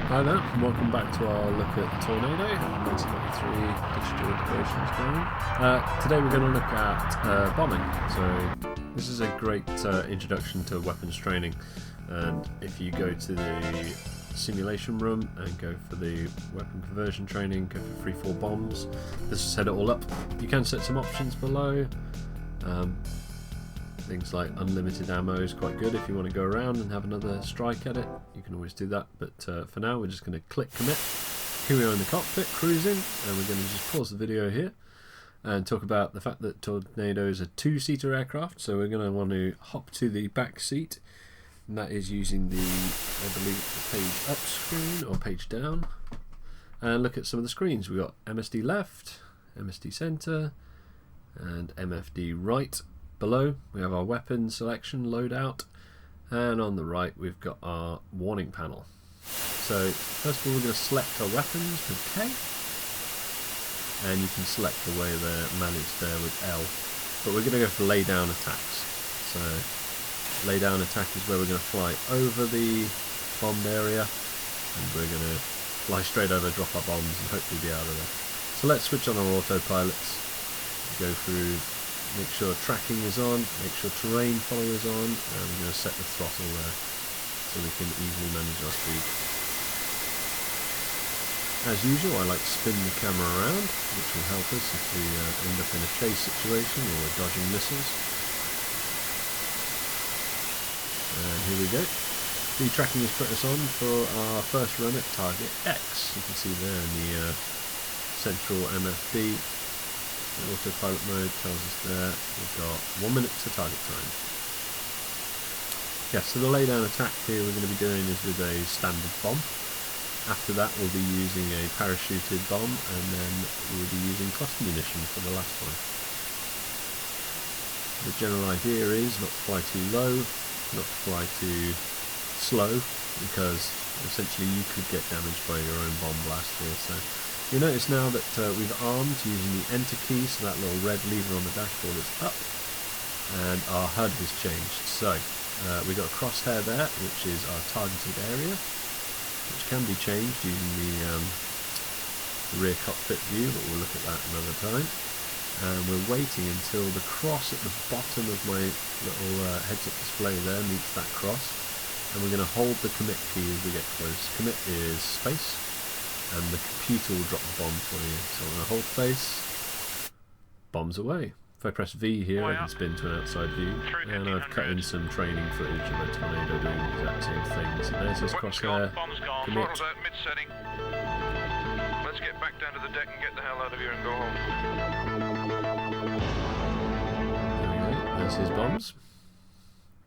Hi there, and welcome back to our look at Tornado, 1993 digital integrations game. Today we're going to look at bombing. So this is a great introduction to weapons training, and if you go to the simulation room and go for the weapon conversion training, go for Freefall bombs, this will set it all up. You can set some options below. Things like unlimited ammo is quite good if you want to go around and have another strike at it. You can always do that, but for now we're just going to click commit. Here we are in the cockpit cruising, and we're going to just pause the video here and talk about the fact that Tornado is a two-seater aircraft. So we're going to want to hop to the back seat, and that is using the, I believe, the page up screen or page down, and look at some of the screens. We've got MSD left, MSD center, and MFD right. Below we have our weapon selection loadout, and on the right we've got our warning panel. So first of all we're going to select our weapons with K, and you can select the way they're managed there with L, but we're going to go for lay down attacks. So lay down attack is where we're going to fly over the bombed area, and we're going to fly straight over, drop our bombs, and hopefully be out of there. So let's switch on our autopilots, go through, make sure tracking is on, make sure terrain follow is on, and we're going to set the throttle there so we can easily manage our speed. As usual, I like to spin the camera around, which will help us if we end up in a chase situation or we're dodging missiles. And here we go. The tracking has put us on for our first run at target X. You can see there in the central MFD. The autopilot mode tells us there we've got 1 minute to target time. Yeah, so the laydown attack here we're going to be doing is with a standard bomb. After that we'll be using a parachuted bomb, and then we'll be using cluster munition for the last one. The general idea is not to fly too low, not to fly too slow, because essentially you could get damaged by your own bomb blast here. So you'll notice now that we've armed using the enter key, so that little red lever on the dashboard is up, and our HUD has changed. So we've got a crosshair there, which is our targeted area, which can be changed using the rear cockpit view, but we'll look at that another time. And we're waiting until the cross at the bottom of my little heads-up display there meets that cross, and we're going to hold the commit key as we get close. Commit is space, and the computer will drop the bomb for you. So I'm going to hold place, bombs away. If I press V here, I can spin to an outside view, and I've cut in some training footage of a Tornado doing the exact same thing. So there's this crosshair, commit. Let's get back down to the deck and get the hell out of here and go home. There we go, there's his bombs,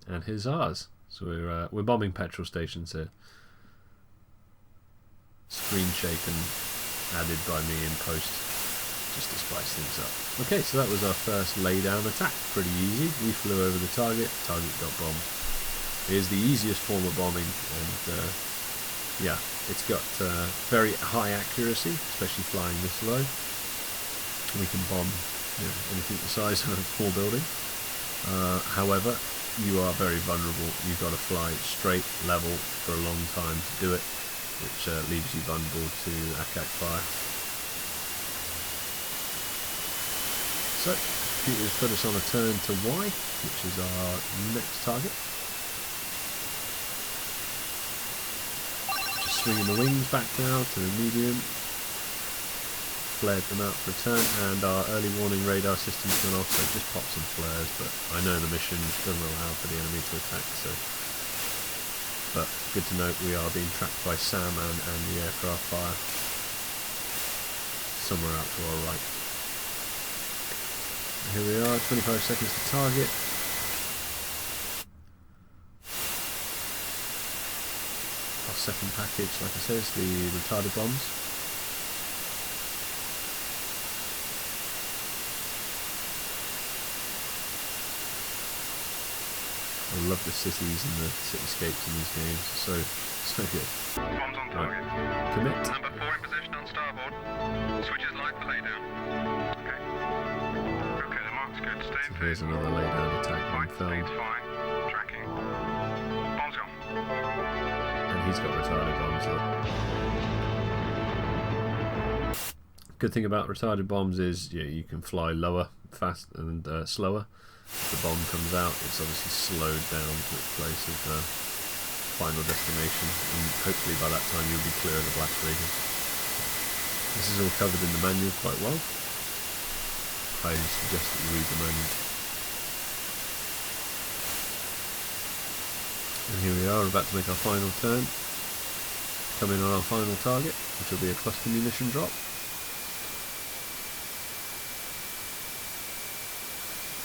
and here's ours. So we're bombing petrol stations here. Screen shaken added by me in post just to spice things up. Okay, so that was our first laydown attack. Pretty easy. We flew over the target got bombed. It is the easiest form of bombing, and yeah, it's got very high accuracy, especially flying this low. We can bomb anything the size of a small building. However, you are very vulnerable. You've got to fly straight, level for a long time to do it, which leaves you vulnerable to ACAC fire. So, the computer's put us on a turn to Y, which is our next target. Just swinging the wings back now to the medium. Flared them out for a turn, and our early warning radar system's gone off, so just pop some flares, but I know the mission doesn't allow for the enemy to attack, so. But good to note we are being tracked by SAM and the aircraft fire somewhere out to our right. Here we are, 25 seconds to target. Our second package, like I say, is the retarded bombs. I love the cities and the cityscapes in these games. So good. Bombs on target. Right. Commit. Number 4 in position on starboard. Switches light for laydown. Okay. Okay, the mark's good. Stay in So here's another laydown attack being filmed. Speed's fine. Tracking. Bombs gone. And he's got retarded bombs. Good thing about retarded bombs is you can fly lower, fast and slower. If the bomb comes out, it's obviously slowed down to its place of final destination, and hopefully by that time you'll be clear of the blast radius. This is all covered in the manual quite well. Highly suggest that you read the manual. And here we are, about to make our final turn. Come in on our final target, which will be a cluster munition drop.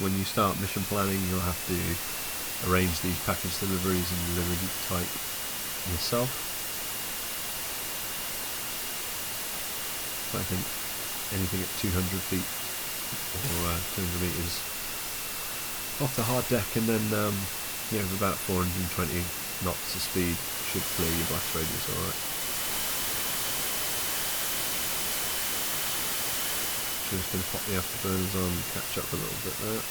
When you start mission planning, you'll have to arrange these package deliveries and delivery type yourself. So I think anything at 200 feet or 200 meters off the hard deck, and then with about 420 knots of speed should clear your blast radius alright. Just going to pop the afterburners on and catch up a little bit there.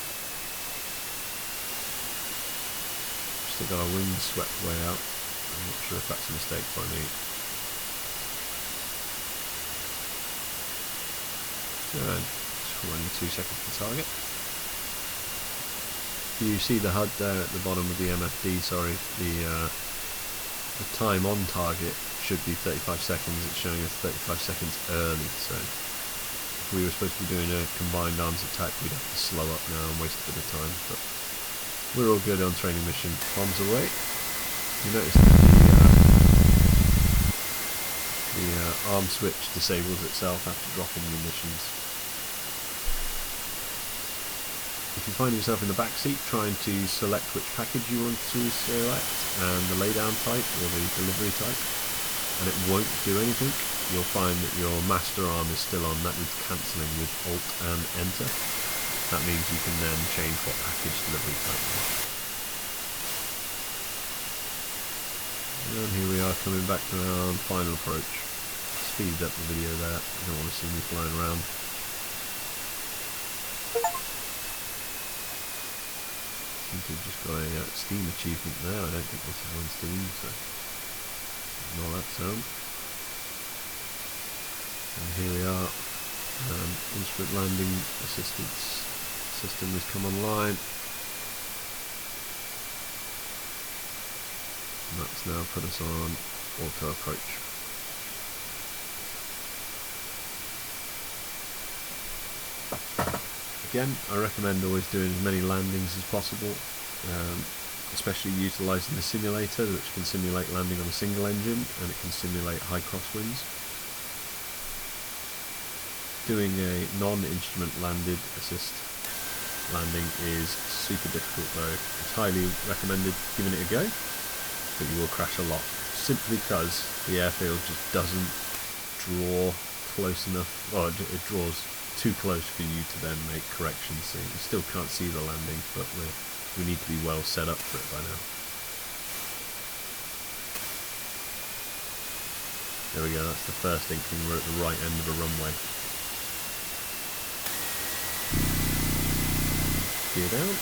Still got our wings swept way out. I'm not sure if that's a mistake by me. And 22 seconds to target. You see the HUD there at the bottom of the MFD, sorry, the time on target should be 35 seconds, it's showing us 35 seconds early, so if we were supposed to be doing a combined arms attack, we'd have to slow up now and waste a bit of time, but we're all good on training mission. Bombs away. You notice that the arm switch disables itself after dropping munitions. If you find yourself in the back seat trying to select which package you want to select and the laydown type or the delivery type, and it won't do anything, you'll find that your master arm is still on. That needs cancelling with Alt and Enter. That means you can then change what package delivery type you want. And here we are coming back to our final approach. Speed up the video there, you don't want to see me flying around. I think we've just got a Steam achievement there. I don't think this is on Steam, so ignore that sound. And here we are, instrument landing assistance system has come online. And that's now put us on auto approach. Again, I recommend always doing as many landings as possible, especially utilising the simulator, which can simulate landing on a single engine and it can simulate high crosswinds. Doing a non-instrument landed assist landing is super difficult though. It's highly recommended giving it a go, but you will crash a lot, simply because the airfield just doesn't draw close enough, or it draws too close for you to then make corrections, so you still can't see the landing, but we need to be well set up for it by now. There we go, that's the first inkling we're at the right end of a runway. Gear down.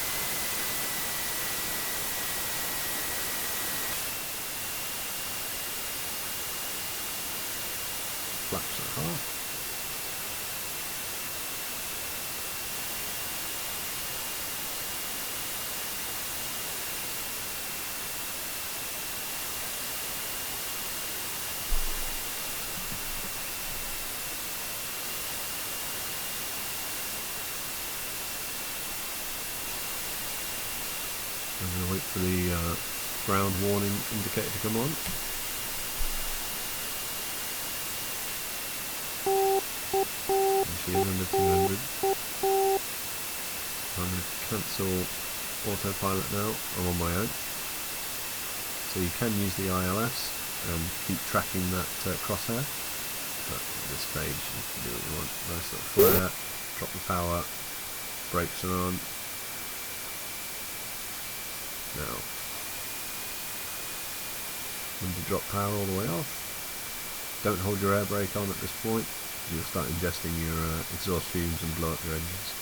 Flaps at half. I'm going to wait for the ground warning indicator to come on. And she is under 200. I'm going to cancel autopilot now. I'm on my own. So you can use the ILS and keep tracking that crosshair. But at this stage you can do what you want. Nice little flare, drop the power, brakes are on. Now, when you drop power all the way off, don't hold your air brake on at this point, you'll start ingesting your exhaust fumes and blow up your engines.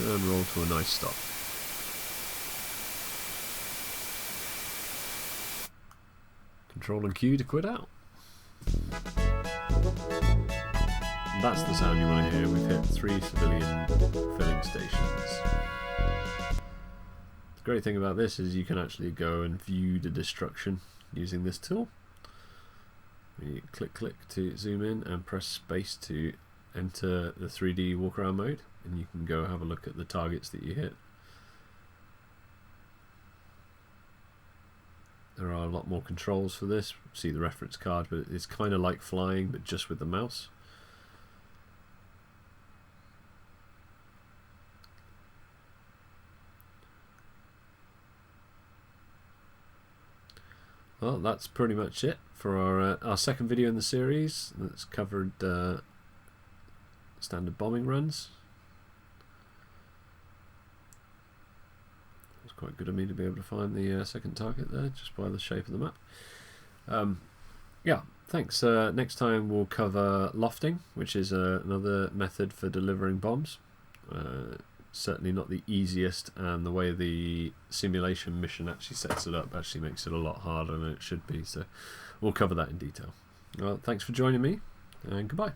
And roll to a nice stop. Control and Q to quit out. And that's the sound you want to hear. We've hit 3 civilian filling stations. The great thing about this is you can actually go and view the destruction using this tool. You click to zoom in and press space to enter the 3D walk around mode, and you can go have a look at the targets that you hit. There are a lot more controls for this. See the reference card, but it's kind of like flying but just with the mouse. Well, that's pretty much it for our second video in the series that's covered standard bombing runs. It's quite good of me to be able to find the second target there just by the shape of the map. Yeah, thanks. Next time we'll cover lofting, which is another method for delivering bombs. Certainly not the easiest, and the way the simulation mission actually sets it up actually makes it a lot harder than it should be, so we'll cover that in detail. Well, thanks for joining me, and goodbye.